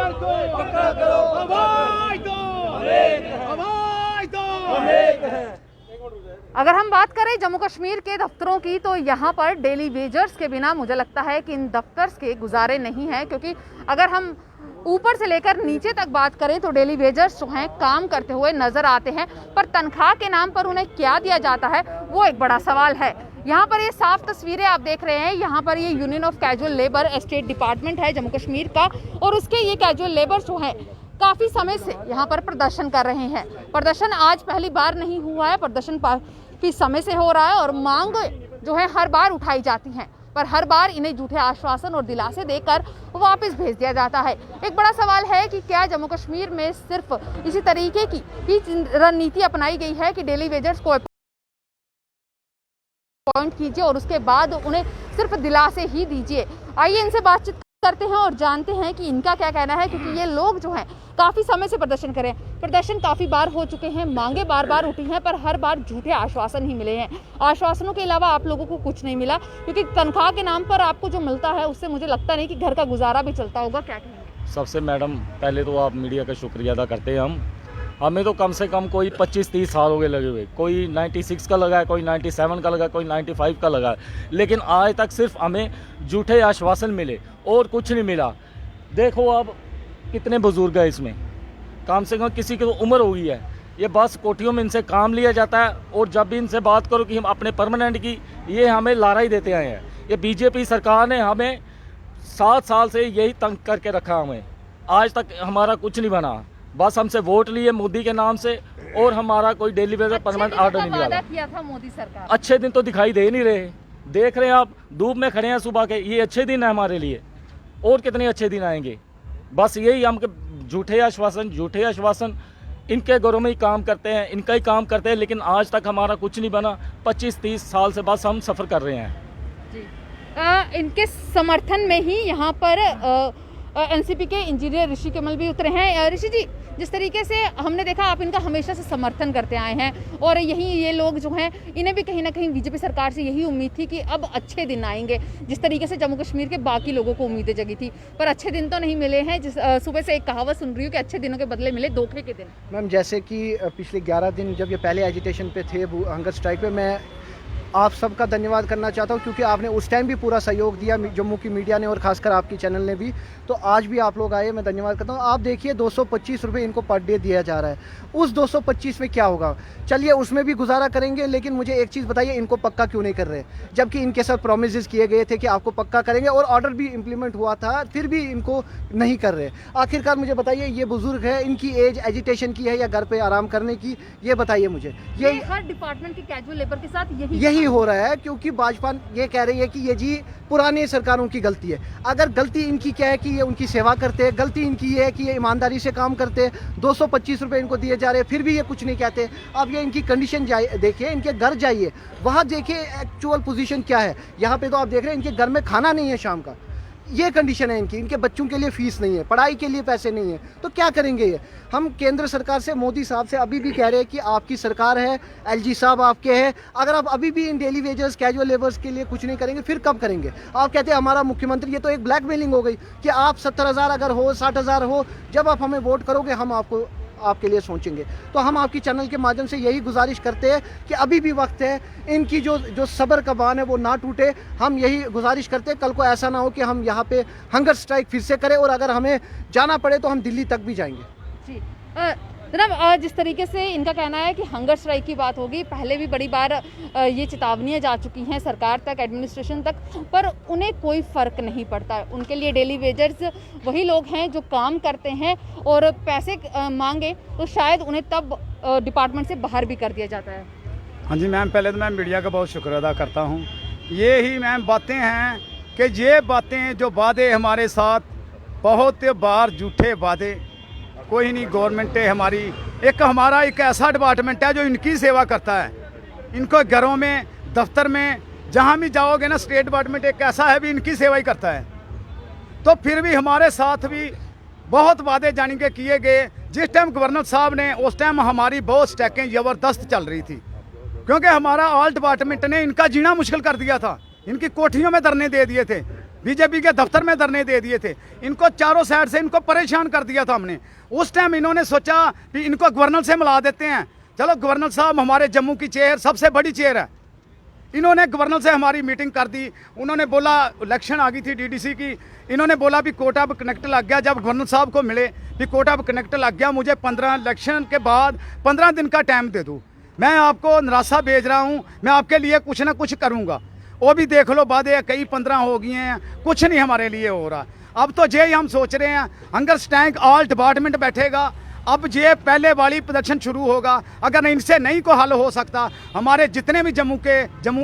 बेरोजगार को पक्का करो, आवाज दो, आवाज दो। अगर हम बात करें जम्मू कश्मीर के दफ्तरों की तो यहाँ पर डेली वेजर्स के बिना मुझे लगता है कि इन दफ्तर्स के गुजारे नहीं हैं, क्योंकि अगर हम ऊपर से लेकर नीचे तक बात करें तो डेली वेजर्स जो हैं काम करते हुए नजर आते हैं, पर तनख्वाह के नाम पर उन्हें क्या दिया जाता है वो एक बड़ा सवाल है। यहाँ पर ये साफ तस्वीरें आप देख रहे हैं, यहाँ पर ये union of casual labour state department है जम्मू कश्मीर का, और उसके ये कैजुअल लेबर जो है काफी समय से यहाँ पर प्रदर्शन कर रहे हैं। प्रदर्शन आज पहली बार नहीं हुआ है, प्रदर्शन काफी समय से हो रहा है और मांग जो है हर बार उठाई जाती हैं, पर हर बार इन्हें झूठे आश्वासन और दिलासे देकर वापस भेज दिया जाता है। एक बड़ा सवाल है कि क्या जम्मू कश्मीर में सिर्फ इसी तरीके की ही रणनीति अपनाई गई है कि डेली वेजर्स को अपॉइंट कीजिए और उसके बाद उन्हें सिर्फ दिलासे ही दीजिए। आइए इनसे बातचीत करते हैं और जानते हैं कि इनका क्या कहना है, क्योंकि ये लोग जो हैं काफी समय से प्रदर्शन करें, प्रदर्शन काफी बार हो चुके हैं, मांगे बार बार उठी हैं, पर हर बार झूठे आश्वासन ही मिले हैं। आश्वासनों के अलावा आप लोगों को कुछ नहीं मिला, क्योंकि तनख्वाह के नाम पर आपको जो मिलता है उससे मुझे लगता नहीं कि घर का गुजारा भी चलता होगा। क्या कहेंगे? सबसे मैडम पहले तो आप मीडिया का शुक्रिया अदा करते हैं। हमें तो कम से कम कोई 25-30 साल हो गए लगे हुए, कोई 96 का लगा है, कोई 97 का लगा है, कोई 95 का लगा है, लेकिन आज तक सिर्फ हमें झूठे आश्वासन मिले और कुछ नहीं मिला। देखो अब कितने बुजुर्ग हैं इसमें, कम से कम किसी की तो उम्र हो गई है, ये बस कोठियों में इनसे काम लिया जाता है और जब भी इनसे बात करो कि हम अपने परमानेंट की, ये हमें लारा ही देते आए हैं। ये बीजेपी सरकार ने हमें 7 साल से यही तंग करके रखा, हमें आज तक हमारा कुछ नहीं बना, बस हमसे वोट लिए मोदी के नाम से और हमारा कोई डेली वेजर परमानेंट ऑर्डर नहीं निकाला। किया था मोदी सरकार, अच्छे दिन तो दिखाई दे नहीं रहे, देख रहे हैं आप धूप में खड़े हैं सुबह के, ये अच्छे दिन है हमारे लिए, और कितने अच्छे दिन आएंगे। बस यही हम झूठे आश्वासन इनके घरों में ही काम करते हैं, इनका ही काम करते हैं, लेकिन आज तक हमारा कुछ नहीं बना। 25-30 साल से बस हम सफ़र कर रहे हैं जी। इनके समर्थन में ही यहाँ पर एनसीपी के इंजीनियर ऋषि कमल भी उतरे हैं। ऋषि जी, जिस तरीके से हमने देखा आप इनका हमेशा से समर्थन करते आए हैं और यही ये लोग जो हैं इन्हें भी कहीं ना कहीं बीजेपी सरकार से यही उम्मीद थी कि अब अच्छे दिन आएंगे, जिस तरीके से जम्मू कश्मीर के बाकी लोगों को उम्मीदें जगी थी, पर अच्छे दिन तो नहीं मिले हैं। सुबह से एक कहावत सुन रही हूँ कि अच्छे दिनों के बदले मिले धोखे के दिन। मैम, जैसे कि पिछले 11 दिन जब ये पहले एजिटेशन पे थे, हंगर स्ट्राइक पे, मैं आप सबका धन्यवाद करना चाहता हूं, क्योंकि आपने उस टाइम भी पूरा सहयोग दिया जम्मू की मीडिया ने और खासकर आपकी चैनल ने भी, तो आज भी आप लोग आए, मैं धन्यवाद करता हूं। आप देखिए 225 रुपये इनको पर डे दिया जा रहा है, उस 225 में क्या होगा? चलिए उसमें भी गुजारा करेंगे, लेकिन मुझे एक चीज़ बताइए, इनको पक्का क्यों नहीं कर रहे? जबकि इनके साथ प्रोमिस किए गए थे कि आपको पक्का करेंगे और ऑर्डर भी इम्प्लीमेंट हुआ था, फिर भी इनको नहीं कर रहे। आखिरकार मुझे बताइए, ये बुजुर्ग है, इनकी एज एजिटेशन की है या घर पर आराम करने की, ये बताइए मुझे। ये हर डिपार्टमेंट के कैजुअल लेबर के साथ यही हो रहा है, क्योंकि भाजपा ये कह रही है कि ये जी पुरानी सरकारों की गलती है। अगर गलती इनकी क्या है कि ये उनकी सेवा करते हैं, गलती इनकी ये है कि ये ईमानदारी से काम करते हैं। 225 रुपये इनको दिए जा रहे हैं, फिर भी ये कुछ नहीं कहते। अब ये इनकी कंडीशन देखिए, इनके घर जाइए, वहाँ देखिए एक्चुअल पोजीशन क्या है। यहाँ पे तो आप देख रहे हैं इनके घर में खाना नहीं है शाम का, ये कंडीशन है इनकी। इनके बच्चों के लिए फीस नहीं है, पढ़ाई के लिए पैसे नहीं है, तो क्या करेंगे ये? हम केंद्र सरकार से, मोदी साहब से अभी भी कह रहे हैं कि आपकी सरकार है, एलजी साहब आपके हैं, अगर आप अभी भी इन डेली वेजर्स कैजुअल लेबर्स के लिए कुछ नहीं करेंगे, फिर कब करेंगे? आप कहते हैं हमारा मुख्यमंत्री, ये तो एक ब्लैकमेलिंग हो गई कि आप 70,000 अगर हो, 60,000 हो, जब आप हमें वोट करोगे हम आपके लिए सोचेंगे। तो हम आपकी चैनल के माध्यम से यही गुजारिश करते हैं कि अभी भी वक्त है, इनकी जो सब्र का बांध है वो ना टूटे। हम यही गुजारिश करते हैं, कल को ऐसा ना हो कि हम यहाँ पे हंगर स्ट्राइक फिर से करें, और अगर हमें जाना पड़े तो हम दिल्ली तक भी जाएंगे। जी जनाब, जिस तरीके से इनका कहना है कि हंगर स्ट्राइक की बात होगी, पहले भी बड़ी बार ये चेतावनियां जा चुकी हैं सरकार तक, एडमिनिस्ट्रेशन तक, पर उन्हें कोई फ़र्क नहीं पड़ता। उनके लिए डेली वेजर्स वही लोग हैं जो काम करते हैं और पैसे मांगे तो शायद उन्हें तब डिपार्टमेंट से बाहर भी कर दिया जाता है। हाँ जी मैम, पहले तो मैं मीडिया का बहुत शुक्र अदा करता हूँ। ये ही मैम बातें हैं कि ये बातें जो वादे हमारे साथ, बहुत बार झूठे वादे, कोई नहीं गवर्नमेंट है हमारी, हमारा एक ऐसा डिपार्टमेंट है जो इनकी सेवा करता है। इनको घरों में, दफ्तर में, जहाँ भी जाओगे ना, स्टेट डिपार्टमेंट एक ऐसा है भी इनकी सेवा ही करता है। तो फिर भी हमारे साथ भी बहुत वादे जानी के किए गए। जिस टाइम गवर्नर साहब ने, उस टाइम हमारी बहुत स्ट्राइकें ज़बरदस्त चल रही थी, क्योंकि हमारा ऑल डिपार्टमेंट ने इनका जीना मुश्किल कर दिया था, इनकी कोठियों में धरने दे दिए थे। बीजेपी के दफ्तर में धरने दे दिए थे। इनको चारों साइड से इनको परेशान कर दिया था हमने। उस टाइम इन्होंने सोचा कि इनको गवर्नर से मिला देते हैं। चलो गवर्नर साहब हमारे जम्मू की चेयर सबसे बड़ी चेयर है। इन्होंने गवर्नर से हमारी मीटिंग कर दी। उन्होंने बोला इलेक्शन आ गई थी डीडीसी की, इन्होंने बोला भी कोटा पर कनेक्ट लग गया। जब गवर्नर साहब को मिले भी कोटा पर कनेक्ट लग गया, मुझे 15 इलेक्शन के बाद 15 दिन का टाइम दे दूँ, मैं आपको निराशा भेज रहा हूँ, मैं आपके लिए कुछ ना कुछ करूँगा। वो भी देख लो वादे कई 15 हो गए हैं, कुछ नहीं हमारे लिए हो रहा। अब तो ये हम सोच रहे हैं हंगर स्ट्राइक ऑल डिपार्टमेंट बैठेगा। अब ये पहले वाली प्रदर्शन शुरू होगा। अगर इनसे नहीं को हल हो सकता, हमारे जितने भी जम्मू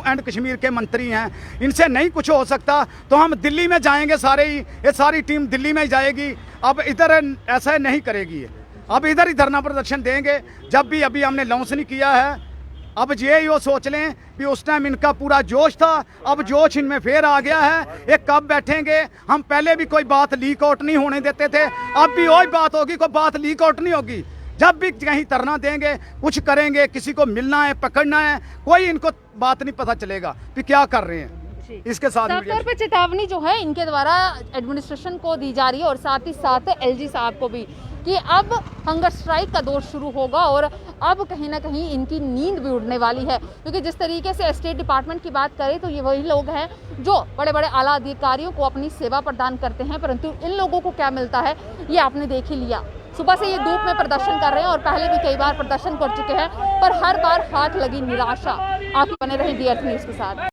एंड कश्मीर के मंत्री हैं, इनसे नहीं कुछ हो सकता, तो हम दिल्ली में जाएंगे सारे ही, ये सारी टीम दिल्ली में जाएगी। अब इधर ऐसा नहीं करेगी, अब इधर ही धरना प्रदर्शन देंगे। जब भी अभी हमने लॉन्च नहीं किया है, अब ये ही वो सोच लें कि उस टाइम इनका पूरा जोश था, अब जोश इनमें फिर आ गया है। ये कब बैठेंगे? हम पहले भी कोई बात लीक आउट नहीं होने देते थे, अब भी वही बात होगी, कोई बात लीक आउट नहीं होगी। जब भी कहीं धरना देंगे, कुछ करेंगे, किसी को मिलना है, पकड़ना है, कोई इनको बात नहीं पता चलेगा कि क्या कर रहे हैं। इसके साथ साफ तौर पे चेतावनी जो है इनके द्वारा एडमिनिस्ट्रेशन को दी जा रही है और साथ ही साथ एलजी साहब को भी, कि अब हंगर स्ट्राइक का दौर शुरू होगा और अब कहीं ना कहीं इनकी नींद भी उड़ने वाली है। क्योंकि जिस तरीके से स्टेट डिपार्टमेंट की बात करें तो ये वही लोग हैं जो बड़े बड़े आला अधिकारियों को अपनी सेवा प्रदान करते हैं, परंतु इन लोगों को क्या मिलता है ये आपने देख ही लिया। सुबह से ये धूप में प्रदर्शन कर रहे हैं और पहले भी कई बार प्रदर्शन कर चुके हैं, पर हर बार हाथ लगी निराशा। आप बने रहे डी अर्थ न्यूज़ के साथ।